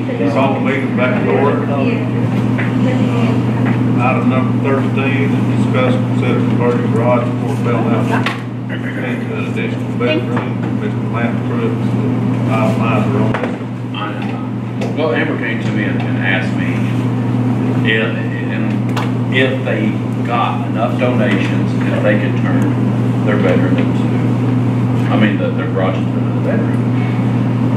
Call the meeting back to order. Item number 13 is discuss and consider converting garage for Bellhouse into an additional bedroom. Mr. Matt Crooks, Miser on this. Well, Amber came to me and asked me if they got enough donations, if they could turn their bedroom into, their garage into a bedroom.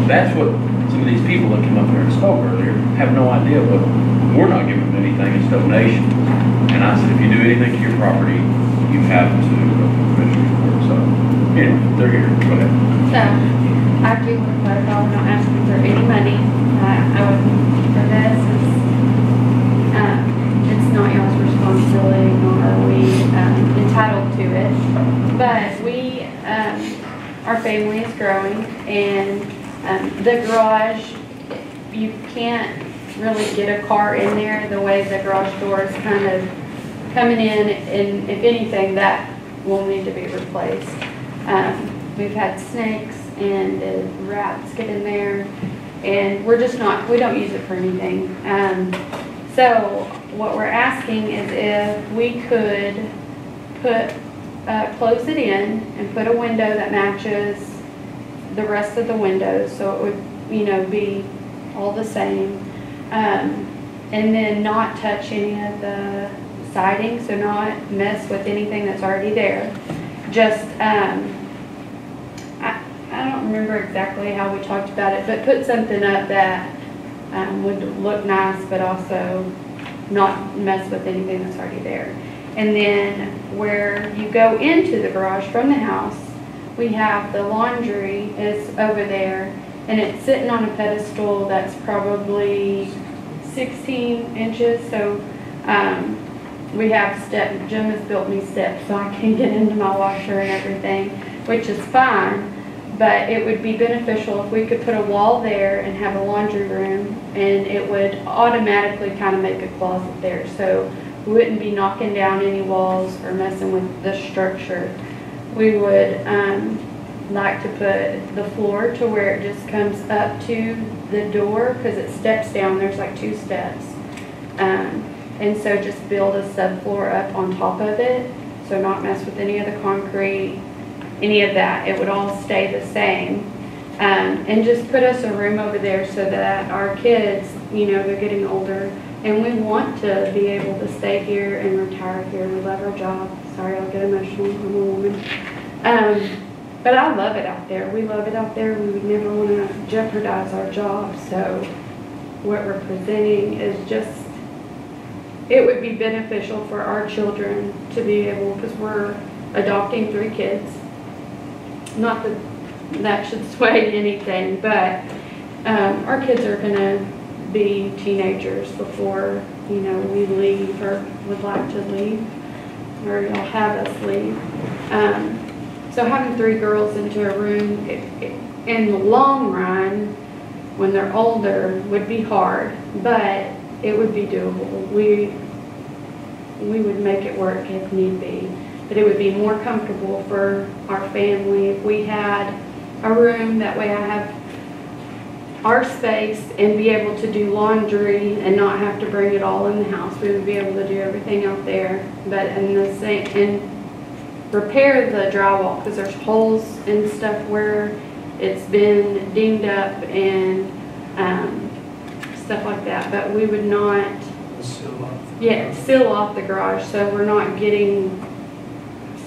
That's what some of these people that came up here and spoke earlier have no idea, but we're not giving them anything, it's donations. And I said, if you do anything to your property, you have to go to the commissioner's court. So, anyway, they're here. Go ahead. So, I do want to clarify, we're not asking for any money. I would, for this, it's not y'all's responsibility, nor are we entitled to it. But we, our family is growing, and the garage, you can't really get a car in there the way the garage door is kind of coming in, and if anything, that will need to be replaced. We've had snakes and rats get in there, and we don't use it for anything. So what we're asking is if we could close it in and put a window that matches the rest of the windows, so it would, be all the same, and then not touch any of the siding, so not mess with anything that's already there. Just I don't remember exactly how we talked about it, but put something up that would look nice, but also not mess with anything that's already there. And then where you go into the garage from the house, we have the laundry is over there, and it's sitting on a pedestal that's probably 16 inches. So we have steps. Jim has built me steps so I can get into my washer and everything, which is fine. But it would be beneficial if we could put a wall there and have a laundry room, and it would automatically kind of make a closet there. So we wouldn't be knocking down any walls or messing with the structure. We would like to put the floor to where it just comes up to the door, because it steps down. There's like 2 steps. And so just build a subfloor up on top of it, so not mess with any of the concrete, any of that. It would all stay the same. And just put us a room over there so that our kids, they're getting older, and we want to be able to stay here and retire here. We love our job. Sorry, I'll get emotional. I'm a woman. But I love it out there. We love it out there. We would never want to jeopardize our job. So what we're presenting is just, it would be beneficial for our children to be able, because we're adopting 3 kids. Not that that should sway anything, but our kids are going to be teenagers before, we leave or would like to leave, or you'll have us leave. So having 3 girls into a room, in the long run, when they're older, would be hard, but it would be doable. We would make it work if need be. But it would be more comfortable for our family if we had a room. That way I have our space and be able to do laundry and not have to bring it all in the house. We would be able to do everything out there, but and repair the drywall, because there's holes and stuff where it's been dinged up and stuff like that. But we would not seal off the garage, so we're not getting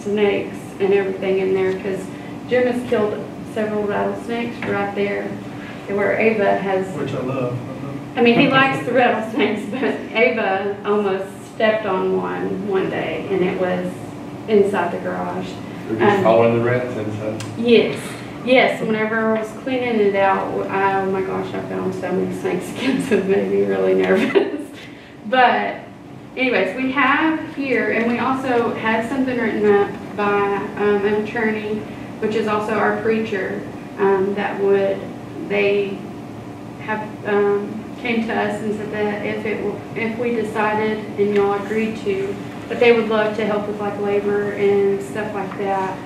snakes and everything in there, because Jim has killed several rattlesnakes right there where Ava has, Which I love. he likes the rattlesnakes, but Ava almost stepped on one day, and it was inside the garage. They're just following the rats inside? Yes, whenever I was cleaning it out, oh my gosh, I found so many snake skins. It made me really nervous. But anyways, we have here, and we also had something written up by an attorney, which is also our preacher, they have came to us and said that if we decided and y'all agreed to, that they would love to help with like labor and stuff like that.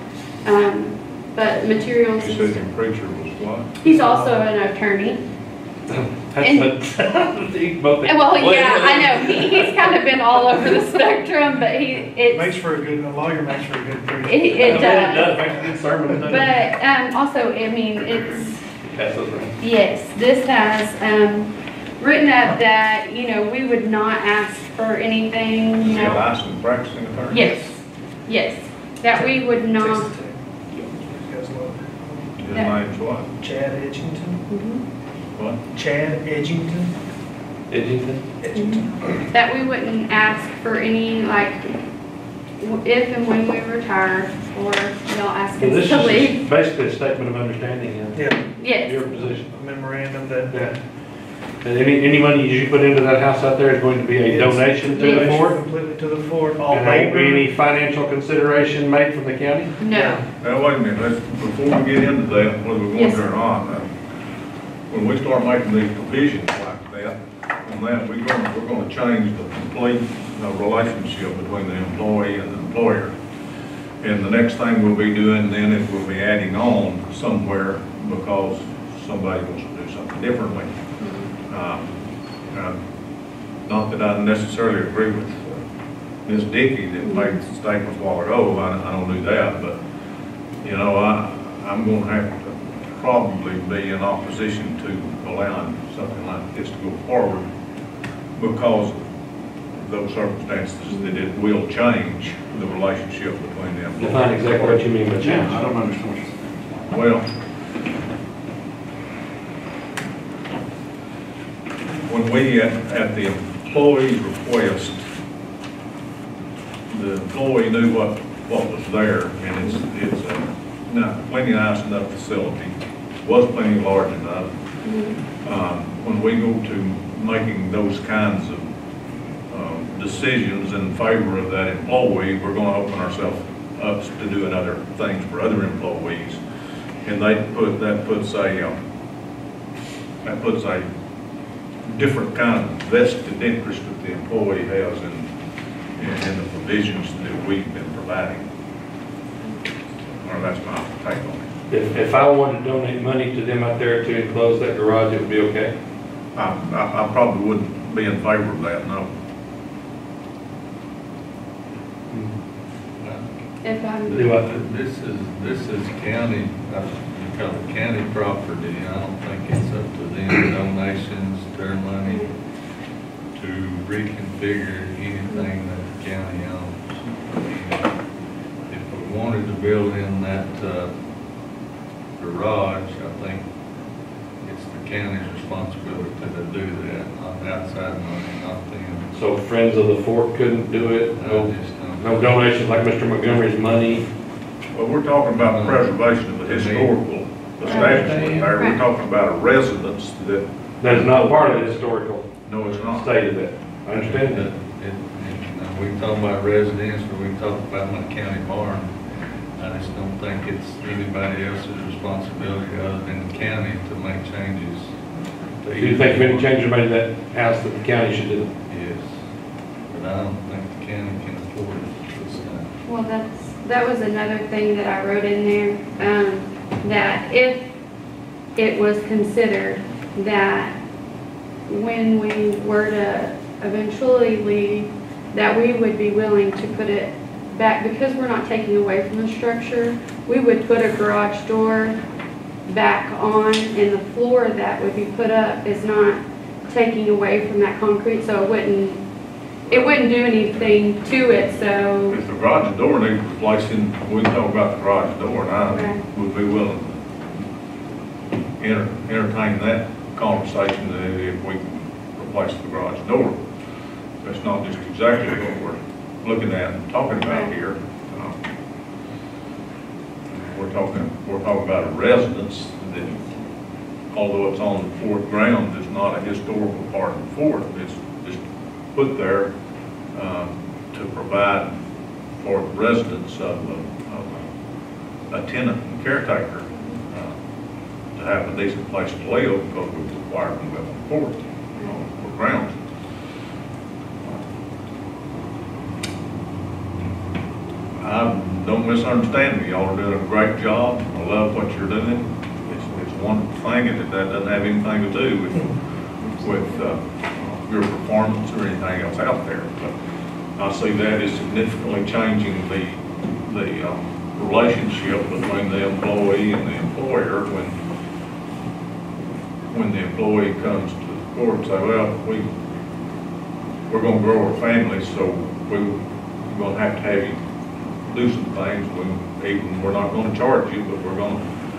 But materials. You said your preacher was what? He's also an attorney. That's both. Well, yeah, I know, he's kind of been all over the spectrum, but Makes for a lawyer makes for a good preacher. it does. Makes a good sermon. doesn't it? But, also, I mean, it's, Pass those around. yes, this has, written up that, you know, we would not ask for anything, Is you he a know. licensed practicing attorney? Yes, that we would not. Texas Tech. You guys love it. His name's what? Chad Edgington. Mhm. What? Chad Edgington. Edgington? That we wouldn't ask for any, like, if and when we retire, or y'all ask So us this to is leave. basically a statement of understanding in Yeah, Yes, your position. a memorandum that. Yeah. And any money you put into that house out there is going to be a Yes. donation to the Yes. fort? Completely to the fort, all And there won't be labor. any financial consideration made from the county? no, Now, wait a minute, before we get into that, whether we're going Yes. there or not, when we start making these provisions like that, on that, we're gonna change the complete relationship between the employee and the employer. And the next thing we'll be doing then is we'll be adding on somewhere because somebody wants to do something differently. Not that I necessarily agree with Ms. Dickey that made statements a while ago, I don't do that, but, you know, I'm gonna have to probably be in opposition to allowing something like this to go forward because of those circumstances that it will change the relationship between them. Define exactly what you mean by change. I don't understand what you're saying. Well, when we, at the employee's request, the employee knew what was there, and it's now plenty nice enough facility, was plenty large enough. When we go to making those kinds of decisions in favor of that employee, we're gonna open ourselves up to doing other things for other employees. And that puts a different kind of vested interest that the employee has in the provisions that we've been providing. Or that's my take on it. If I wanted to donate money to them out there to enclose that garage, it would be okay? I probably wouldn't be in favor of that, no. if I'm, Do I? This is county, you call it county property. I don't think it's up to them, donations, their money, to reconfigure anything that the county owns. If we wanted to build in that garage, I think it's the county's responsibility to do that, not outside money, not them. So Friends of the Fort couldn't do it? I just don't. No donations like Mr. Montgomery's money? Well, we're talking about preservation of the historical establishment there. We're talking about a residence that, That is not part of the historical no, it's not. state of that. I understand that. We talk about residents, or we talk about my county barn. I just don't think it's anybody else's responsibility other than the county to make changes. Do you think if any changes are made to that house that the county should do? Yes, but I don't think the county can afford it this time. well, that was another thing that I wrote in there, that if it was considered that when we were to eventually leave, that we would be willing to put it back, because we're not taking away from the structure, we would put a garage door back on, and the floor that would be put up is not taking away from that concrete, so it wouldn't do anything to it, so. If the garage door needs replacing, we can talk about the garage door, and I Okay. would be willing to entertain that conversation if we can replace the garage door. That's not just exactly what we're looking at and talking about here. We're talking about a residence that, although it's on the fort grounds, it's not a historical part of the fort. It's just put there to provide for the residents of a tenant and caretaker to have a decent place to live, because we require them to live on the fort, on grounds. Don't misunderstand me, y'all are doing a great job. I love what you're doing. It's a wonderful thing, and that doesn't have anything to do with with your performance or anything else out there. But I see that as significantly changing the relationship between the employee and the employer when the employee comes to the court and say, well, we're going to grow our family, so we're going to have you do some things. We're not going to charge you, but we're going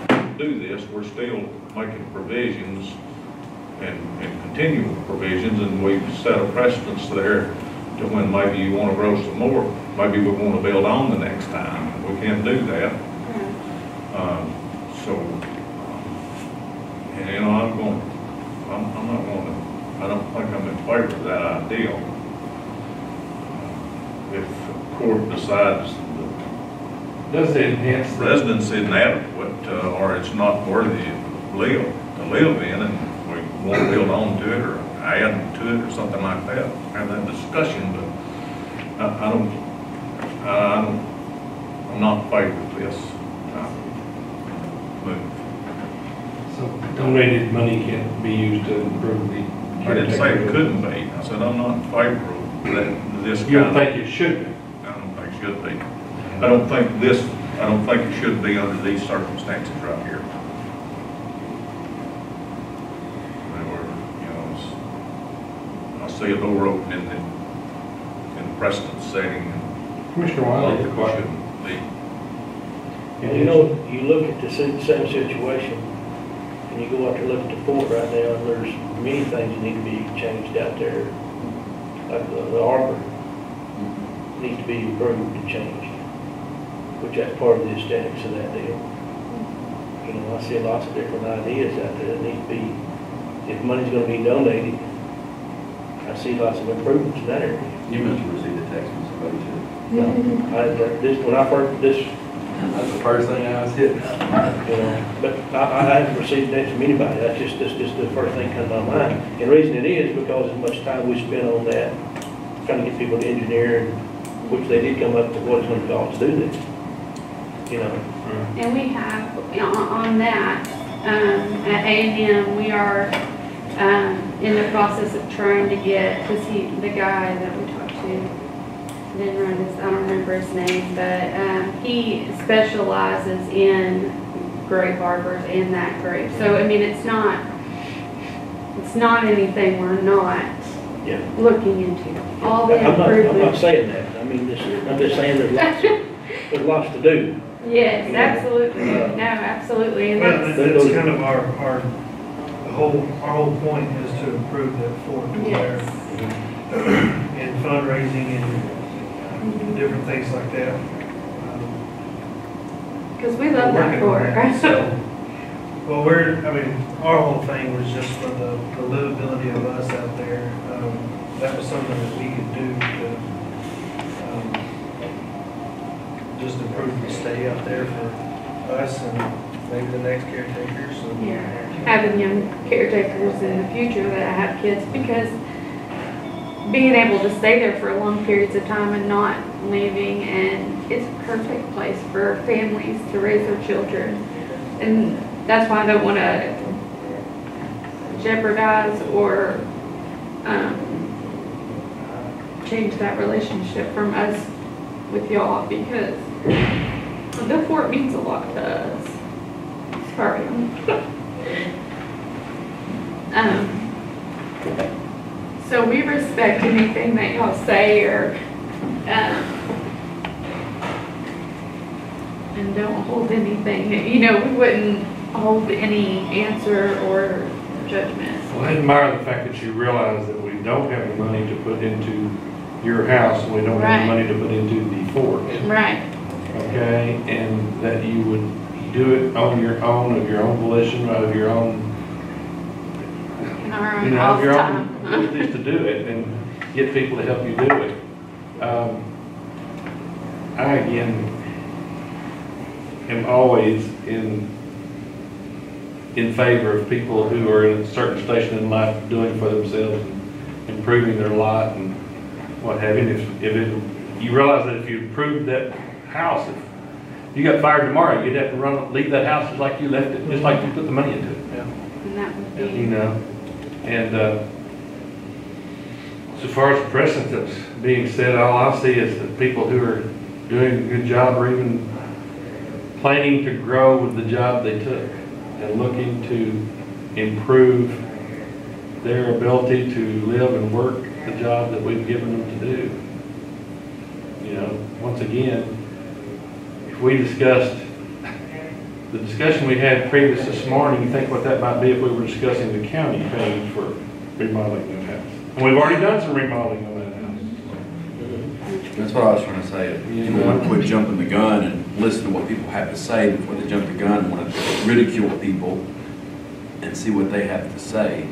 to do this. We're still making provisions and continual provisions, and we've set a precedence there to when maybe you want to grow some more, maybe we want to build on the next time. We can't do that. And you know, I'm not going to, I don't think I'm in favor of that idea. If the court decides Does it enhance the the, residence isn't adequate, or it's not worthy to live in, and we want to build on to it, or add to it, or something like that, have that discussion, but I'm not in favor of this. But so donated money can't be used to improve the. I didn't say it couldn't be. I said I'm not in favor of this You don't kind of. think it should be? I don't think it should be. I don't think it should be under these circumstances right here. I see a door open in the precedent setting. Commissioner I Wiley, think the it question. shouldn't be. And you know, you look at the same situation, and you go out there and look at the fort right now, and there's many things that need to be changed out there. Like the arbor needs to be improved and changed, which that's part of the aesthetics of that deal. You know, I see lots of different ideas out there that need to be, if money's gonna be donated, I see lots of improvements in that area. You must have received a text from somebody too. When I first, That's the first thing I was hitting. you know, but I haven't received that from anybody. That's just the first thing comes to my mind. And the reason it is because as much time we spent on that, trying to get people to engineer, which they did come up with what it's gonna cost to do this. You know, And we have, on that, at A&M, we are in the process of trying to get, because the guy that we talked to, didn't write this, I don't remember his name, but he specializes in grape arbors and that grape. So, I mean, it's not anything we're not yeah. looking into. All the I'm not improvements. saying that. I mean, I'm just saying there's lots to do. Yes, absolutely. No, absolutely. And Well, that's, that's kind of our whole point is to improve that fort there. yes. And fundraising and different things like that. Because we love that Working on fort. that, so, well, our whole thing was just for the livability of us out there. That was something that we could do to just improve the stay out there for us and maybe the next caretakers. Yeah, having young caretakers in the future that have kids, because being able to stay there for long periods of time and not leaving, and it's a perfect place for families to raise their children. And that's why I don't want to jeopardize or change that relationship from us with y'all, because the fort means a lot to us. Sorry. So we respect anything that y'all say, or and don't hold anything, we wouldn't hold any answer or judgment. Well, I admire the fact that you realize that we don't have the money to put into your house, and we don't have the Right. money to put into the fort. Right. Okay, and that you would do it on your own, of your own volition, of your own, In our you own know, off of your own time. abilities to do it, and get people to help you do it. I, again, am always in favor of people who are in a certain station in life doing for themselves and improving their lot and what have you. You realize that if you improved that house, if you got fired tomorrow, you'd have to leave that house just like you left it, just like you put the money into it. And that would You be, know, and as far as precedent that's being set, all I see is that people who are doing a good job or even planning to grow with the job they took and looking to improve their ability to live and work the job that we've given them to do. You know, once again, if we discussed the discussion we had previous this morning, you think what that might be if we were discussing the county paying for remodeling that house. And we've already done some remodeling on that house. That's what I was trying to say. You want to quit jumping the gun and listen to what people have to say before they jump the gun and want to ridicule people and see what they have to say.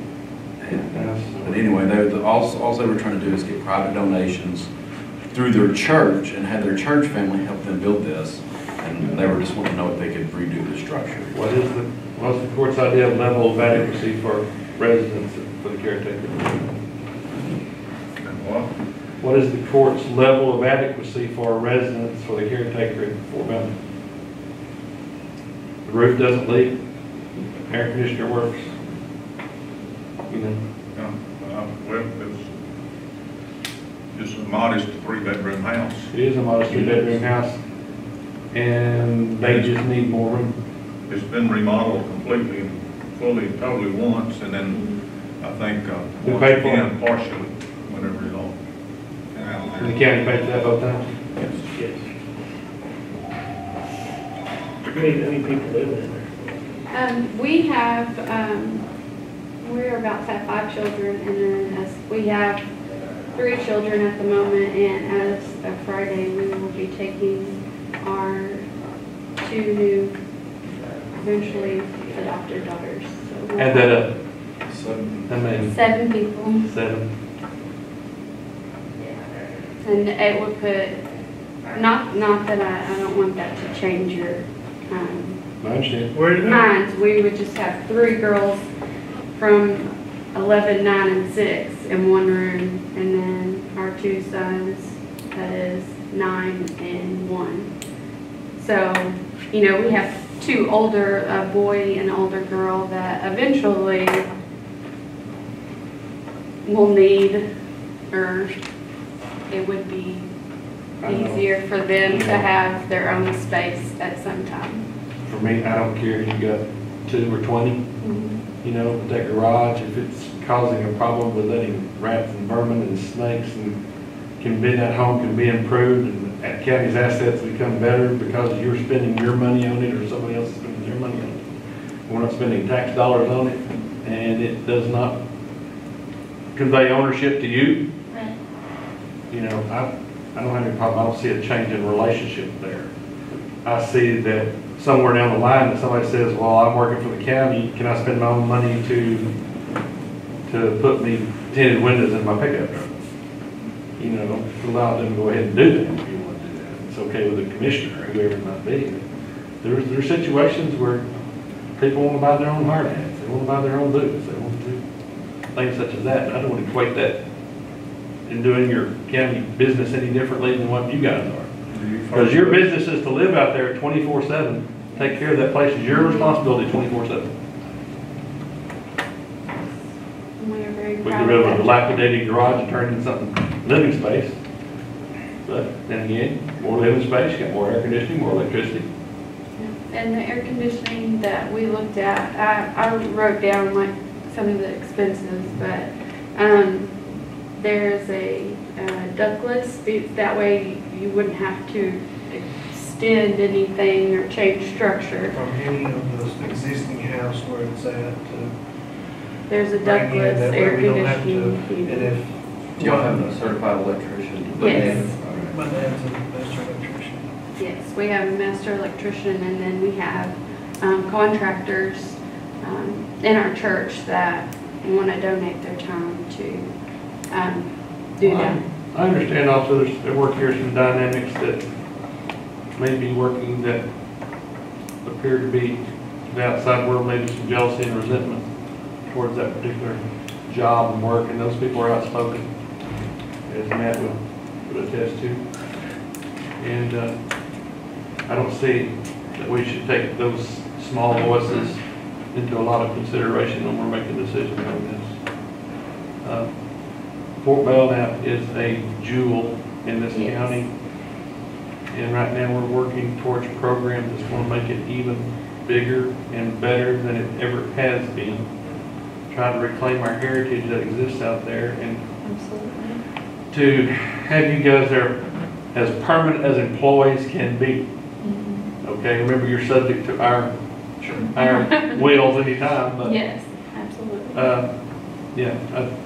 But anyway, all they were trying to do is get private donations through their church and have their church family help them build this. And they were just wanting to know if they could redo the structure. What's the court's idea of level of adequacy for residents for the caretaker? What is the court's level of adequacy for residents for the caretaker at Fort Belknap? The roof doesn't leak, air conditioner works. You know. Well, it's a modest 3-bedroom house. It is a modest 3-bedroom house, and they just need more room. It's been remodeled completely and fully, totally once, and then I think We once paid for again partially, whenever it all. And the county paid for that both times? Yes. How many people living in there? We're about to have 5 children, and then we have 3 children at the moment, and as of Friday, we will be taking our 2 new, eventually adopted daughters. So we'll Add that have up. How many? 7 people, 7. and it would put, not that I don't want that to change your, I understand. minds. We would just have 3 girls from 11, 9, and 6 in one room, and then our 2 sons, that is 9 and 1. So, you know, we have 2 older, a boy and an older girl that eventually will need, or it would be easier for them to have their own space at some time. For me, I don't care if you got 2 or 20. You know, with that garage, if it's causing a problem with letting rats and vermin and snakes and that home can be improved and that county's assets become better because you're spending your money on it or somebody else is spending their money on it. We're not spending tax dollars on it, and it does not convey ownership to you. Right. You know, I don't have any problem. I don't see a change in relationship there. I see that somewhere down the line that somebody says, well, I'm working for the county, can I spend my own money to put me tinted windows in my pickup truck? You know, allow them to go ahead and do that if you want to do that. It's okay with the commissioner or whoever it might be. There are situations where people want to buy their own hard hats, they want to buy their own boots, they want to do things such as that. And I don't want to equate that in doing your county business any differently than what you guys are. Because your business is to live out there 24/7. Take care of that place is your responsibility 24/7. We are very We proud get rid of a that. dilapidated garage and turn it into something living space. But then again, more living space, you got more air conditioning, more electricity. And the air conditioning that we looked at, I wrote down like some of the expenses, but there's a ductless, that way you wouldn't have to extend anything or change structure. From any of the existing house where it's at to There's a bring in, ductless that way air we don't have to, conditioning and unit. if. Do y'all have a certified electrician? Yes. My dad's a master electrician. Yes, we have a master electrician, and then we have contractors in our church that want to donate their time to do that. I understand also there work here some dynamics that may be working that appear to be the outside world, maybe some jealousy and resentment towards that particular job and work, and those people are outspoken, as Matt would attest to. And I don't see that we should take those small voices into a lot of consideration when we're making decisions on this. Fort Belknap is a jewel in this Yes. county. And right now, we're working towards a program that's gonna make it even bigger and better than it ever has been. Trying to reclaim our heritage that exists out there and Absolutely. to have you guys there as permanent as employees can be. Mhm. Okay, remember, you're subject to our wills anytime, but, Yes, absolutely. yeah,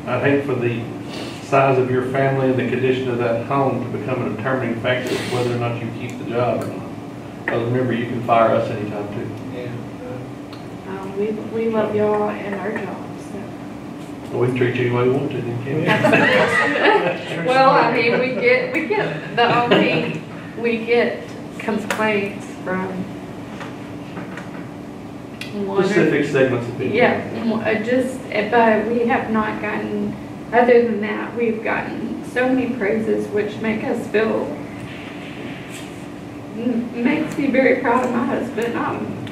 I'd hate for the size of your family and the condition of that home to become a determining factor of whether or not you keep the job or not. Because remember, you can fire us anytime too. We love y'all and our jobs, so. We can treat you any way we want to, then, can't we? Well, I mean, we get, we get complaints from one or Specific segments of people. yeah, but we have not gotten, other than that, we've gotten so many praises which make us feel, makes me very proud of my husband.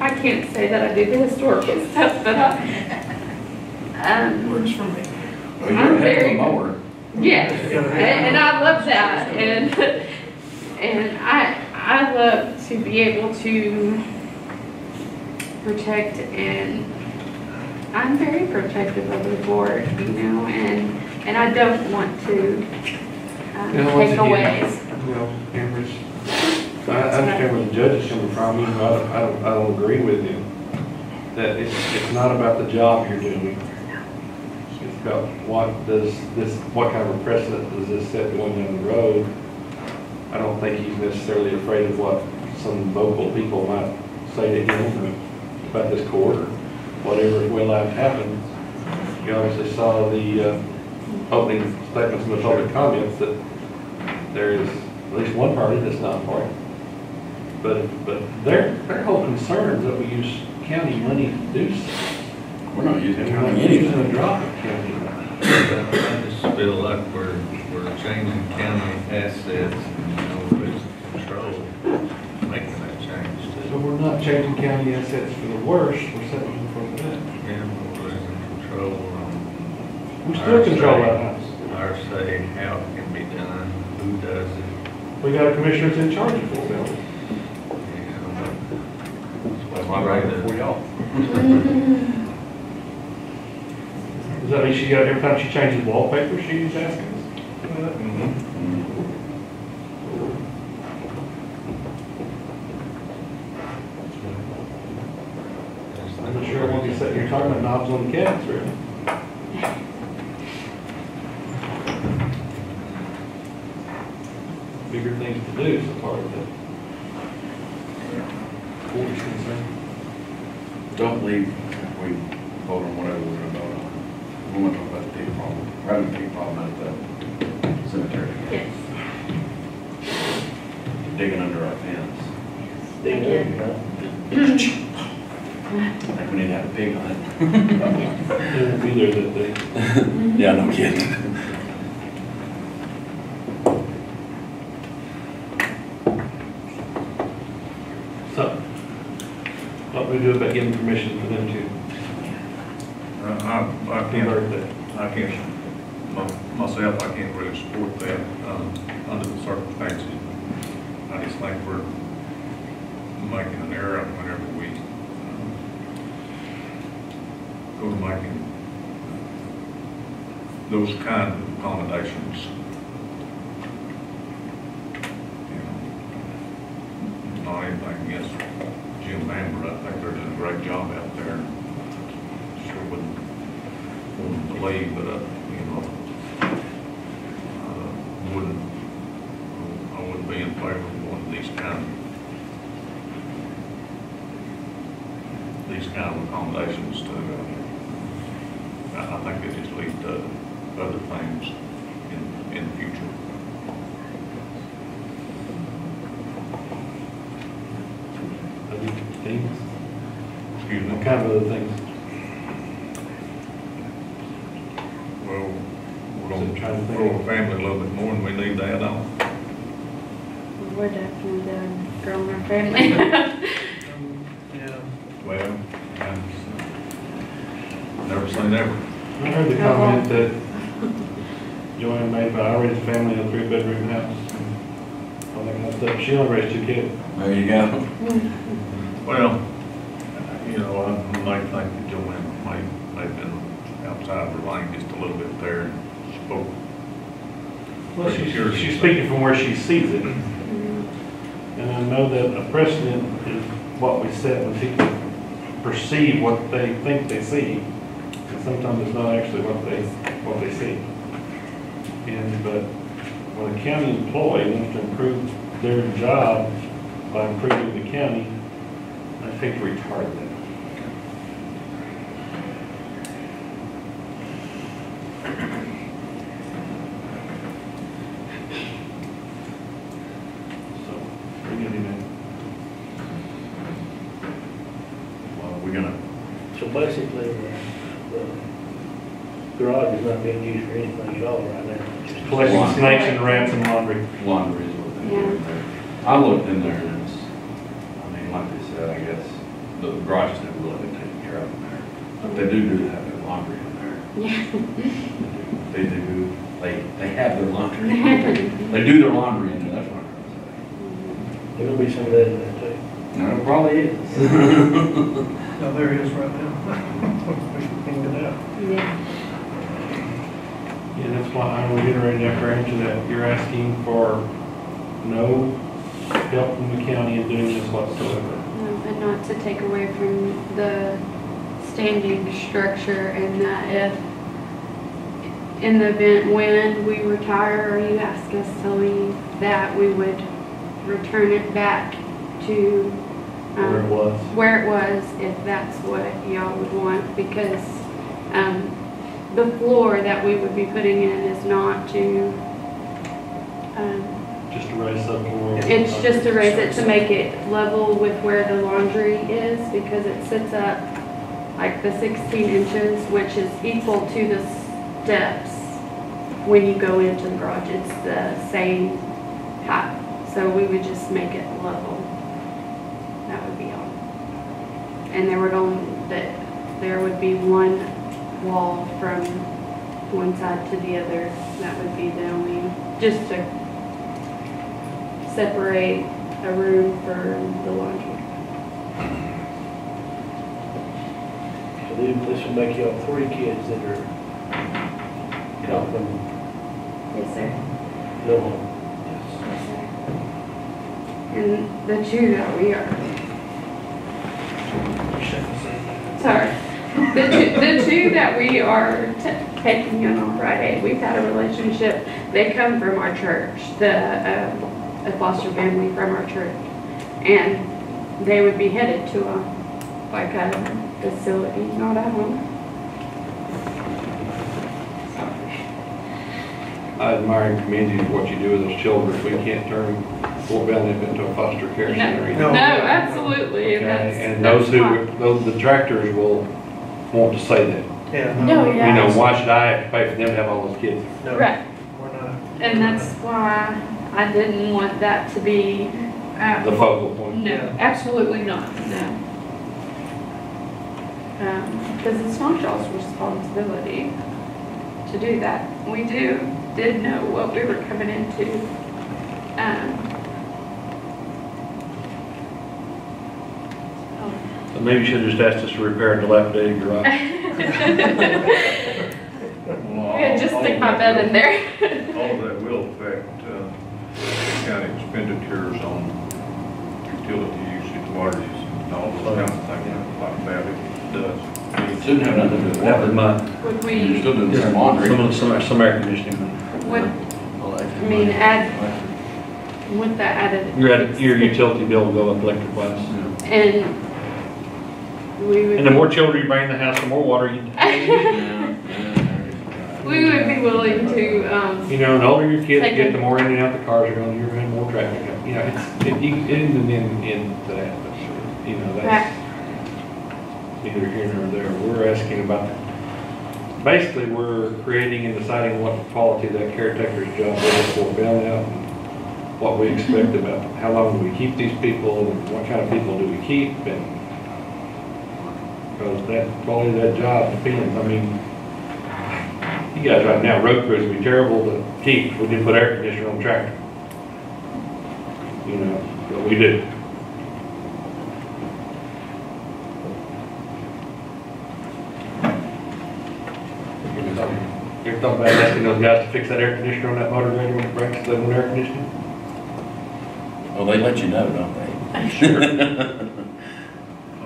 I can't say that I do the historical stuff, but Works for me. Well, you're a heck of a mower. yes, and I love that, and I love to be able to protect, and I'm very protective of the board, you know, and I don't want to You know, once take away. again, you know, Amber's, I understand where the judge is coming from, even though I don't agree with him. That it's not about the job you're doing. It's about what kind of a precedent does this set going down the road? I don't think he's necessarily afraid of what some vocal people might say to him about this court or whatever will allow to happen. You obviously saw the opening statements in the public comments that there is at least one party that's not for it. But their whole concern is that we use county money to do stuff. We're not using And we're not anything. using a drop of county money. I just feel like we're changing county assets, and, losing control, making that change So too. we're not changing county assets for the worse, we're setting them for the better. Yeah, we're losing control on. We still control our house. Our say, how it can be done, who does it, We got a commissioner that's in charge of Fort Belknap. That's why I'm right before y'all. Does that mean she got, every time she changes wallpaper, she's asking us? I'm not sure I want to be sitting here talking about knobs on the cats, really. Bigger things to do, so far as the board is concerned. Don't believe we vote on whatever we're gonna vote on. We want to talk about the pig problem. We're having a pig problem at the cemetery. Yes. Digging under our fence. Again. I think we need to have a pig on it. They won't be there that day. Yeah, no kidding. So, what we do about getting permission for them to I can't, convert that? I can't, myself, I can't really support that, under the circumstances. I just think we're making an error whenever we, go to making those kind of accommodations. You know, not anything against Jim Amber, I think they're doing a great job out there. Sure wouldn't believe, but, I wouldn't be in favor of one of these kind of accommodations to, I think it just leads to other things in the future. Other things? Excuse me. What kind of other things? Well, we're So trying to gonna think. grow a family a little bit more than we need to add on. We're definitely done growing our family. Yeah. Well, never say never. I heard the comment that Joanne made, but I raised a family in a 3-bedroom house. All that kind of stuff. She only raised 2 kids. There you go. Well, you know, I might think that Joanne might have been outside her lane just a little bit there and spoke. Well, Pretty sure she's she's- speaking from where she sees it. And I know that a precedent is what we set when people perceive what they think they see. And sometimes it's not actually what they see. But when a county employee wants to improve their job by improving the county, I think to retard that. So, we're getting in. Well, we're gonna, So basically, the garage is not being used for anything at all right now. Just Collecting snakes and rats and laundry. Laundry is what they do in there. I looked in there and it's, I mean, like they said, I guess, the garage is never really been taken care of in there. But they do have their laundry in there. Yeah. They do, they have their laundry. They do their laundry in there, that's what I'm trying to say. There'll be some of that in there too. No, it probably is. No, there is right now. We can clean it up. Yeah. And that's why I'm reiterating after I answer that, you're asking for no help from the county in doing this whatsoever. No, and not to take away from the standing structure, and that if, in the event when we retire or you ask us to leave, that we would return it back to Where it was. where it was, if that's what y'all would want, because the floor that we would be putting in is not to, Just to raise up more. it's just to raise it to make it level with where the laundry is, because it sits up like the 16 inches, which is equal to the steps when you go into the garage. It's the same height. So we would just make it level. That would be all. And there would be one wall from one side to the other. That would be the only, just to separate a room for the laundry. So this will make y'all 3 kids that are not from Yes, sir. no home. Yes, sir. And the 2 that we are, sorry, the two that we are taking in on Friday, we've had a relationship. They come from our church, a foster family from our church, and they would be headed to a facility, not a home. I admire and commend you for what you do with those children. We can't turn Fort Belknap into a foster care center. No, absolutely, and Okay, that's. and that's the tractors will want to say that. Yeah. No, yeah. You know, why should I have to pay for them to have all those kids? No, Right, we're not. and that's why I didn't want that to be. The focal point. No, absolutely not, no. Because it's not y'all's responsibility to do that. We did know what we were coming into. So maybe you should have just asked us to repair a dilapidated garage. Yeah, just stick my bed in there. all of that will affect county expenditures on utility usage, water usage, and all those kinds of things like that. It does. It shouldn't have nothing to do with That was water. my, Would You're we, still doing the same laundry. some air conditioning. with that added. Your utility bill will go up electric wise. And we would. And the more children you bring in the house, the more water you. We would be willing to, You know, the older your kids Take get, it. the more in and out the cars are going, you're having more traffic. You know, it isn't into that, but, you know, that's neither here nor there. We're asking about, basically, we're creating and deciding what the quality of that caretaker's job is for Belknap, and what we expect about how long do we keep these people, and what kind of people do we keep, and because that quality of that job depends. I mean, You guys right now, road crews would be terrible to keep. We didn't put air conditioner on the tractor. You know, but we do. You ever thought about asking those guys to fix that air conditioner on that motor grader when it breaks, they want air conditioning? Well, they let you know, don't they? Sure. I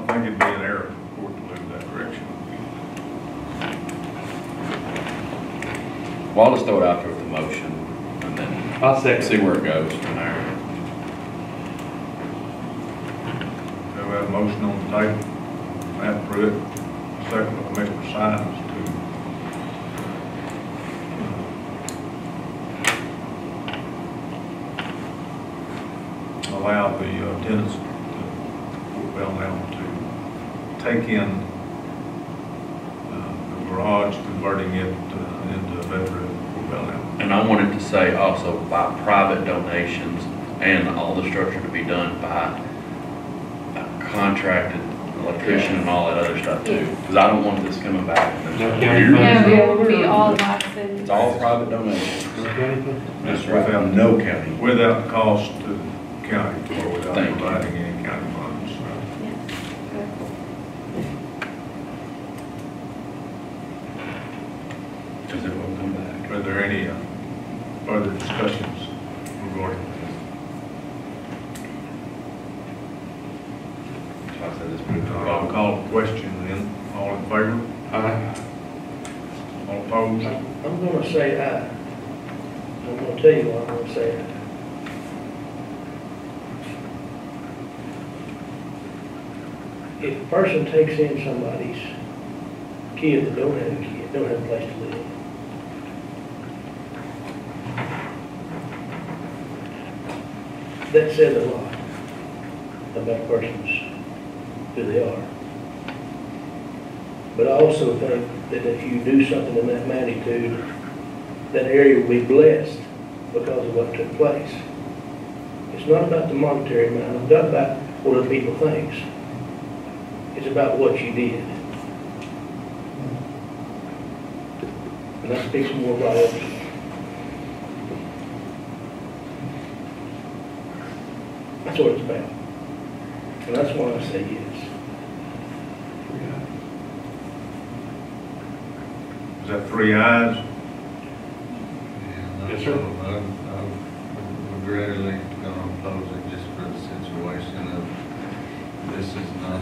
think it'd be an error for it to move that direction. Well, I'll just throw it out there with the motion and then I'll second. see where it goes from there. Do we have a motion on the table? Matt Pruitt, second by Commissioner Sines to allow the tenants to Fort Belknap to take in the garage, converting it into a bedroom at Fort Belknap. And I wanted to say also by private donations and all the structure to be done by a contracted electrician and all that other stuff too. Because I don't want this coming back. and No there's county weird- funds? No, it would be all licensed. It's all private donations. That's Without no county. Without cost to the county or without Thank you. providing any county funds. Because it will come back. Are there any further discussions regarding this? So I said this moved to I'll vote. call the question then. All in favor? Aye. All opposed? I'm gonna say aye. I'm gonna tell you why I'm gonna say aye. If a person takes in somebody's kid that don't have a kid, don't have a place to live, that says a lot about a person's, who they are. But I also think that if you do something in that magnitude, that area will be blessed because of what took place. It's not about the monetary amount, it's not about what other people think. It's about what you did. And that speaks more volumes. That's what it's about. And that's why I say yes. Is that 3 ayes? Yeah, Yes, sir. I'm regrettably gonna oppose it just for the situation of, this is not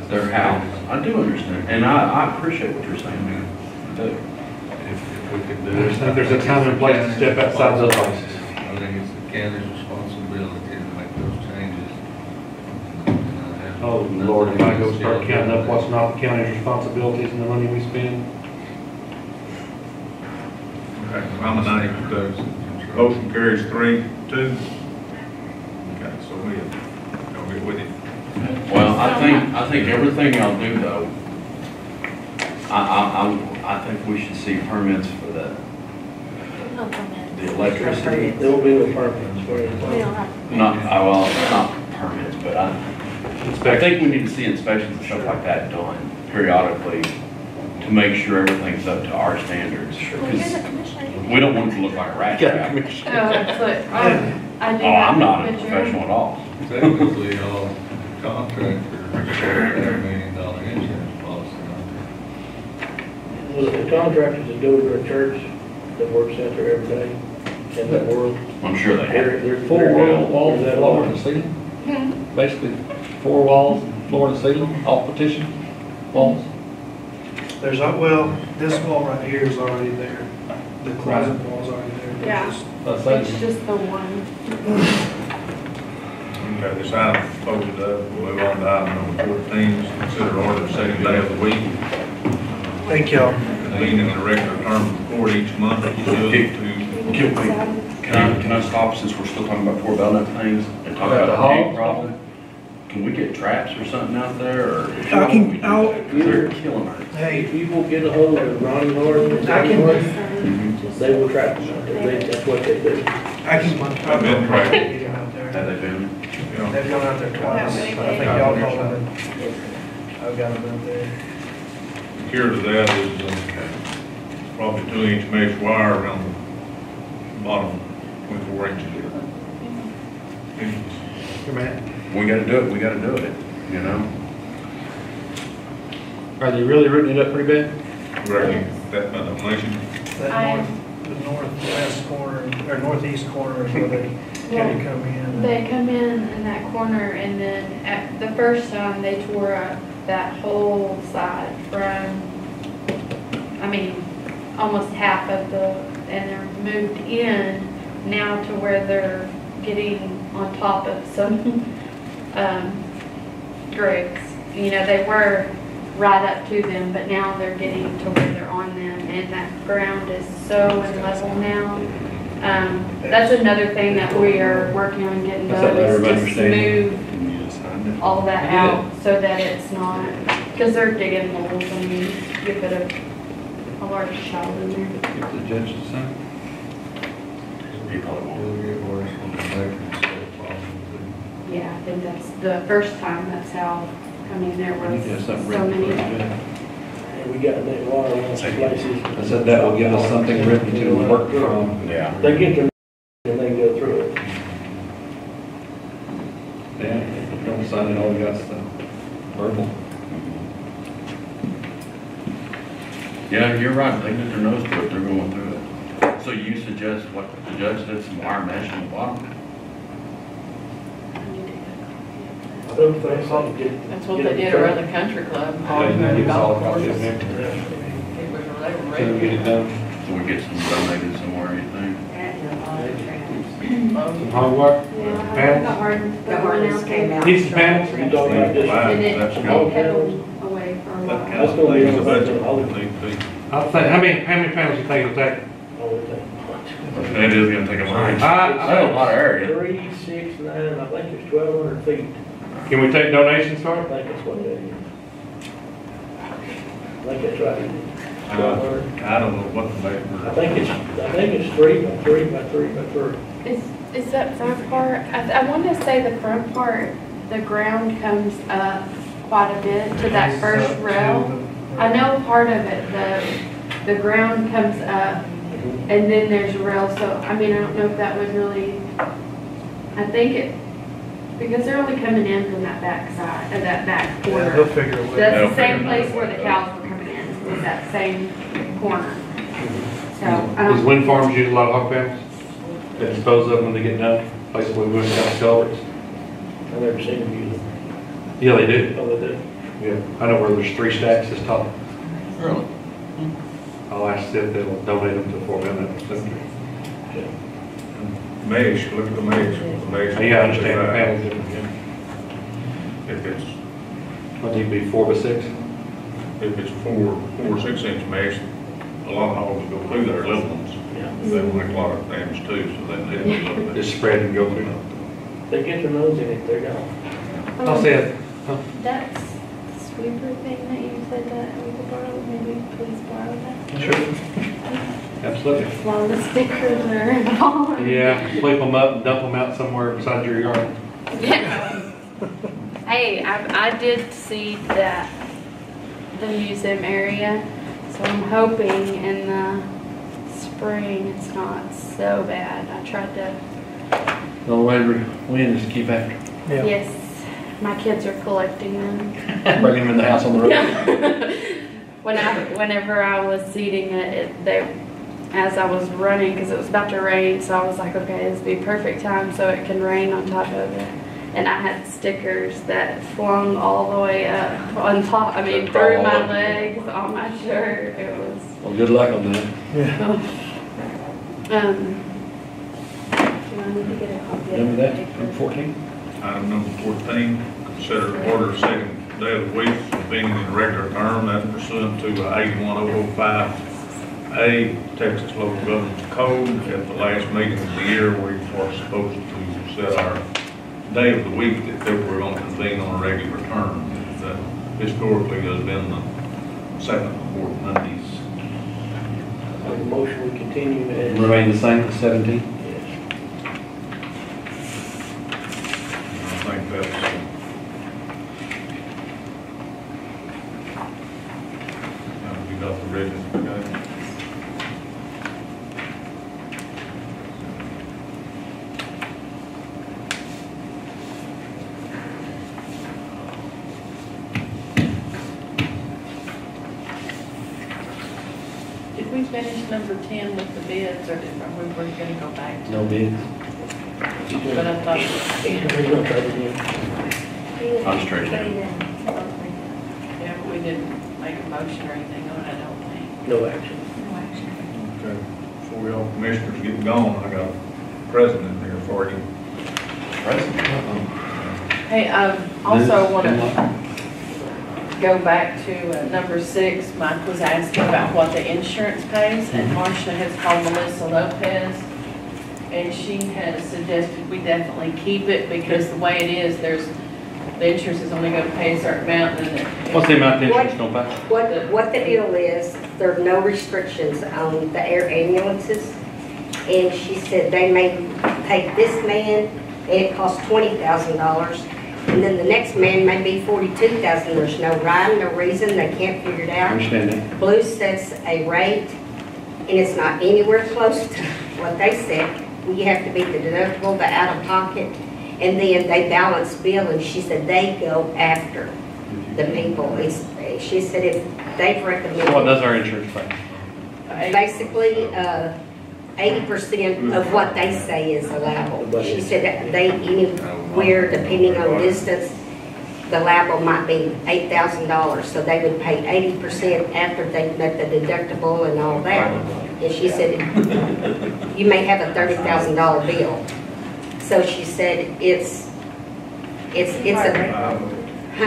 Their house. I do understand. And I appreciate what you're saying, man. I do. If we could do it. There's a time and place to step outside those boxes. I think it's the county's responsibility to make those changes. Oh, Lord, if I go start counting up what's not the county's responsibilities and the money we spend. Okay, I'm a nay. The motion carries 3-2. Okay, so I'll get with you. Well, I think everything y'all do though, I think we should see permits for the electricity. There will be no permits for it. Not, well, not permits, but I think we need to see inspections and stuff like that done periodically to make sure everything's up to our standards. 'Cause we don't want it to look like a rat trap. Oh, that's what, I do. Oh, I'm not a have picture. professional at all. Technically, all contractors have $1 million insurance policy on Well, the contractors that go to a church that works out there every day in that world, I'm sure they have. they're. Four walls, Is that floor all? to ceiling, basically 4 walls, floor to ceiling, all petition walls. There's, well, this wall right here is already there. The closet wall's already there. There's Yeah. just- It's just the one. Okay, this item is folded up. We'll move on to item number 14. Consider order setting day of the week. Thank y'all. Convening the regular term of court each month. To Can I stop since we're still talking about Fort Belknap things and talk About about the the pig hog? problem? Can we get traps or something out there or? I can- I'll- They're killing us. Hey, If you will get a hold of Ronnie Norton and I can- Danny Norton, they will track them out there. That's what they do. I can, I've been trying to get him out there. Have they been? Yeah. They've gone out there twice. I think y'all called them. I've got them out there. cure to that is probably 2-inch mesh wire around the bottom 24 inches. Hey, man, We gotta do it, we gotta do it, you know? are they really rooting it up pretty bad? Right, that donation. That the northwest corner, or northeast corner is where they kind of come in. They come in that corner, and then at the first time, they tore up that whole side from, I mean, almost half of and they're moved in now to where they're getting on top of some, graves. You know, they were right up to them, but now they're getting to where they're on them, and that ground is so unlevel now. That's another thing that we are working on getting That's that letter done, of is to understanding. smooth all that out so that it's not, because they're digging holes. I mean, you put a large shovel in there. If the judge to sign. You probably won't. It'll get worse when the neighbors start following Yeah, I think that's the first time, that's how, I mean, there You was need to have something so written for many. it. And we got that water in some places. I said that will give us something written to work from. Yeah. They get their, and they go through it. Yeah, don't sign it, all we got stuff. Verbal. Yeah, you're right, they get their nose to it, they're going through it. So you suggest what the judge did, some wire mesh on the bottom? I don't think so. That's what they did around the country club. all Yeah, around the give us all a golf copy of courses. it. They were So we ready. get it done. So we get some donated somewhere, you think? Some hardware? Yeah, I Panels? got hard, The but one hardest out came there. out. Need some panels? You talking about this? And it That's all good. pedaled away for a That while. kind That's of gonna be thing, on the the budget budget. will need to be. I'll think, how many panels you think it'll take? All the time. It is gonna take a lot. I- That's a lot of area. 3, 6, 9, I think it's 1,200 feet. Can we take donations for I it? think that's what that is. I think that's right. 1,200. I don't know what the neighbors. I think it's 3 by 3 by 3 by 3. Is that front part, I want to say the front part, the ground comes up quite a bit to that first row. I know part of it, the ground comes up and then there's a rail, so, I mean, I don't know if that would really, I think it, because they're only coming in from that back side, or that back Yeah, they'll corner. figure a way. That's They'll the same figure place another where way the to cows were coming in, was that same corner. So, I Does don't, wind farms use a lot of hog panels? They dispose of them when they get done, places where we wouldn't have culverts? I've never seen them use them. Yeah, they do. Oh, they do? Yeah, I know where there's 3 stacks this tall. Really? I'll ask if they'll donate them to Fort Bend Cemetery. Mesh, look at the mesh. The mesh. Yeah, I understand the panels different, yeah. If it's, What, need to be 4 by 6? if it's 4 or 6 inch mesh, a lot of hogs go through there, little ones. Yeah. They will make a lot of damage too, so they need a little bit. Just spread and go through. They get their nose in it, they're gone. I'll say it. that sweeper thing that you said that we could borrow, maybe please borrow that? Sure. Absolutely. While the stickers are involved. Yeah, sweep them up and dump them out somewhere beside your yard. Hey, I did see that, the museum area, so I'm hoping in the spring it's not so bad. I tried to, The only way to win is to keep after. yes, my kids are collecting them. Bring them in the house on the road. Whenever I was seeding it, as I was running, because it was about to rain, so I was like, okay, this would be perfect time so it can rain on top of it. And I had stickers that flung all the way up on top, I mean, through my legs, on my shirt. It was, Well, good luck on that. do I need to get a copy of Remember the that, paper? number 14? Item number 14, consider order second day of the week being in regular term, that's pursuant to 81005A Texas Local Government Code. At the last meeting of the year, we were supposed to set our day of the week that we're going to convene on a regular term. That historically has been the second and fourth Mondays. Make a motion, we continue as. Remain the same, 17? Yes. I think that's, got the register, okay? Did we finish number 10 with the bids, or are we gonna go back to? No bids. But I thought, We're gonna try to do it. I'm straight down. yeah, but we didn't make a motion or anything on it, I don't think. No action. Okay, before we all commissioners get going, I got a president here for you. Hey, I also want to go back to number 6. Mike was asking about what the insurance pays, and Marcia has called Melissa Lopez, and she has suggested we definitely keep it, because the way it is, the insurance is only going to pay a certain amount, and then What's the amount the insurance gonna pay? What the deal is, there are no restrictions on the air ambulances. And she said they may take this man, and it costs $20,000. And then the next man may be $42,000. There's no rhyme, no reason, they can't figure it I out. understand that. Blue sets a rate, and it's not anywhere close to what they said. You have to beat the deductible, the out-of-pocket, and then they balance bill, and she said they go after the people. She said if they've recommended. What does our insurance pay? Basically, 80% of what they say is allowable. She said that they, anywhere, depending on distance, the liable might be $8,000, so they would pay 80% after they've met the deductible and all that. And she said, you may have a $30,000 bill. So she said, it's a, huh?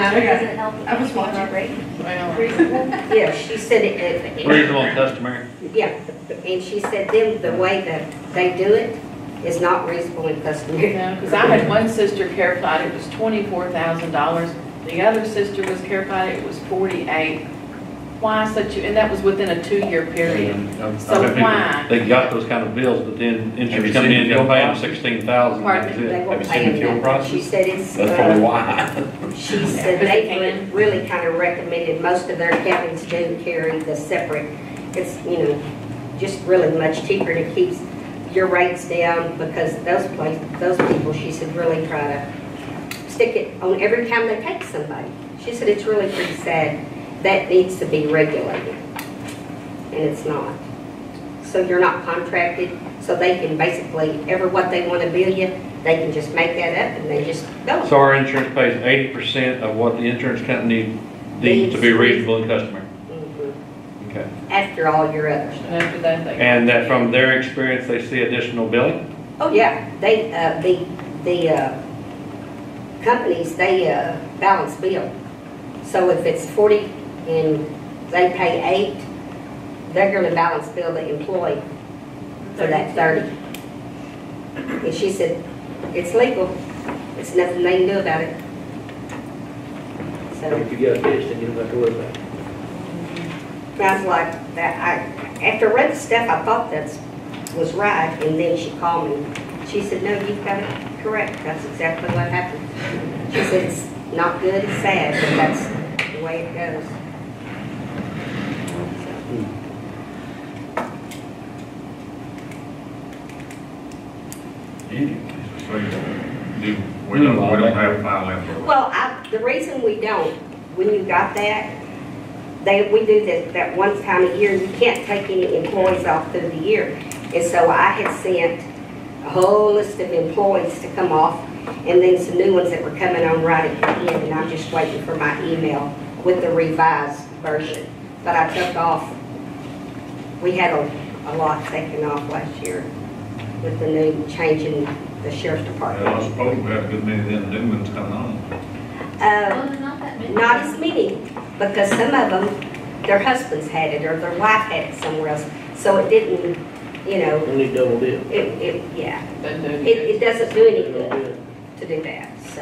I was watching. well, Yeah, she said it. Reasonable and customary. Yeah, and she said then the way that they do it is not reasonable and customary. because I had one sister CarePlot, it was $24,000. The other sister was CarePlot, it was $48,000. Why such, and that was within a 2-year period. So why? They got those kind of bills, but then Have you insurance coming seen in, the they'll pay them fuel $16,000. Pardon? They won't Have you pay seen the them fuel that. prices? She said it's, That's probably why. she said they really kind of recommended, most of their counties do carry the separate. It's, just really much cheaper, and it keeps your rates down, because those people, she said, really try to stick it on every time they take somebody. She said it's really pretty sad. That needs to be regulated, and it's not. So you're not contracted, so they can basically, what they want to bill you, they can just make that up and they just bill it. So our insurance pays 80% of what the insurance company deems to be reasonable and customary. Okay. After all your others. And after that, they. And that from their experience, they see additional billing? Oh, yeah, they, the companies, they balance bill. So if it's 40 and they pay 8, they're gonna balance bill the employee for that 30. And she said, it's legal, it's nothing they can do about it. So. If you got this, then you don't have to worry about it. I was like, after I read the stuff, I thought that was right, and then she called me. She said, no, you've got it correct, that's exactly what happened. She said, it's not good, it's sad, but that's the way it goes. We don't have final answer. Well, the reason we don't, when you got that, we do that one time a year, you can't take any employees off through the year. And so I had sent a whole list of employees to come off, and then some new ones that were coming on right at the end, and I'm just waiting for my email with the revised version. But I took off, we had a lot taken off last year with the new changing the sheriff's department. Well, I suppose we have a good many of them new ones coming on. Not that many. Not as many, because some of them, their husbands had it, or their wife had it somewhere else, so it didn't, Only double dip. yeah. Doesn't do It doesn't do any Double good dip. to do that, so.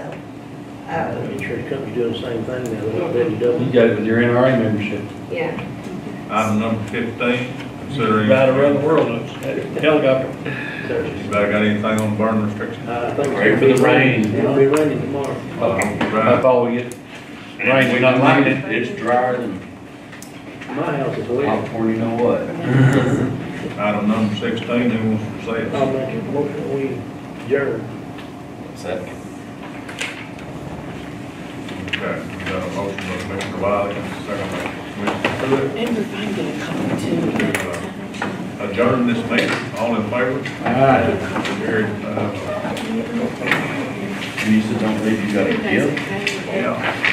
Insurance company's doing the same thing now, they're double. You got it with your NRA membership. Yeah. Item number 15, considering. Right around the world, helicopter. Anybody got anything on burn restrictions? I think Pray for the rain. It'll be raining tomorrow. That's all we get. Rain, we not like it. It's drier than, My house is wet. Popcorn, you know what? Item number 16, who wants to say I'll it? make a motion, we adjourn. Second. Okay, we got a motion by Commissioner Wiley, and a second by Commissioner Pruitt. Everybody get a copy too. To adjourn this meeting, all in favor? Aye. Carried, And you said don't believe you got a gift? yeah.